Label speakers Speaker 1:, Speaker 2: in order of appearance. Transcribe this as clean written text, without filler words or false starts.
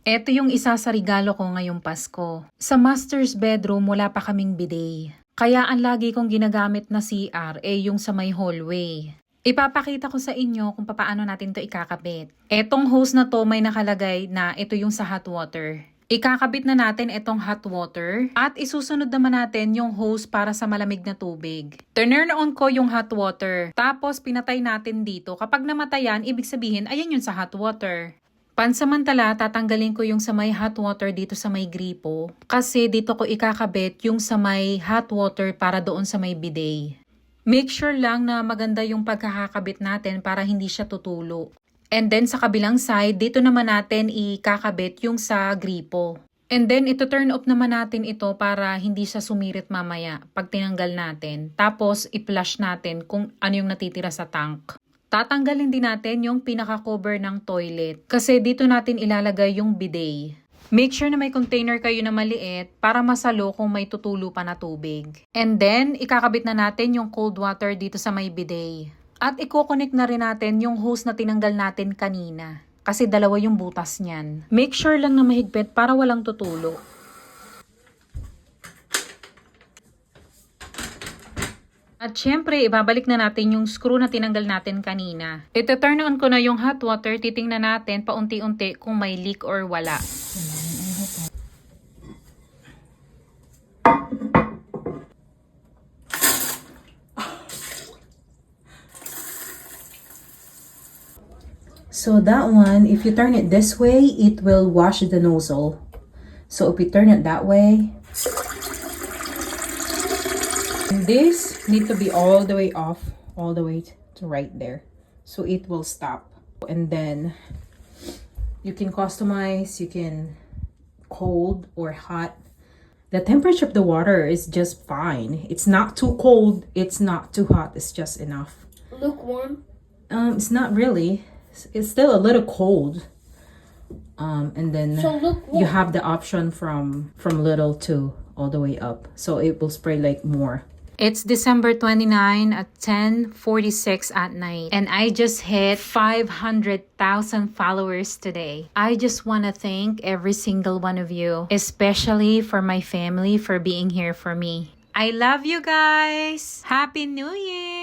Speaker 1: Ito yung isa sa regalo ko ngayong Pasko. Sa master's bedroom, wala pa kaming bidet. Kaya ang lagi kong ginagamit na CR yung sa may hallway. Ipapakita ko sa inyo kung paano natin to ikakabit. Etong hose na to may nakalagay na ito yung sa hot water. Ikakabit na natin itong hot water at isusunod naman natin yung hose para sa malamig na tubig. Turn on ko yung hot water. Tapos pinatay natin dito. Kapag namatayan, ibig sabihin ayan yun sa hot water. Pansamantala, tatanggalin ko yung sa may hot water dito sa may gripo kasi dito ko ikakabit yung sa may hot water para doon sa may bidet. Make sure lang na maganda yung pagkakabit natin para hindi siya tutulo. And then sa kabilang side, dito naman natin ikakabit yung sa gripo. And then ito turn off naman natin ito para hindi siya sumirit mamaya pag tinanggal natin. Tapos i-flush natin kung ano yung natitira sa tank. Tatanggalin din natin yung pinaka-cover ng toilet kasi dito natin ilalagay yung bidet. Make sure na may container kayo na maliit para masalo kung may tutulo pa na tubig. And then, ikakabit na natin yung cold water dito sa may bidet. At i-connect na rin natin yung hose na tinanggal natin kanina kasi dalawa yung butas niyan. Make sure lang na mahigpit para walang tutulo. At syempre, ibabalik na natin yung screw na tinanggal natin kanina. Ito turn on ko na yung hot water, titingnan natin paunti-unti kung may leak or wala.
Speaker 2: So that one, if you turn it this way, it will wash the nozzle. So if you turn it that way, this need to be all the way off, all the way to right there. So it will stop. And then you can customize, you can cold or hot. The temperature of the water is just fine. It's not too cold, it's not too hot, it's just enough.
Speaker 3: Lukewarm?
Speaker 2: It's not really. It's still a little cold. And then
Speaker 3: So lukewarm.
Speaker 2: you have the option from little to all the way up. So it will spray like more.
Speaker 1: It's December 29 at 10:46 at night and I just hit 500,000 followers today. I just want to thank every single one of you, especially for my family for being here for me. I love you guys. Happy New Year.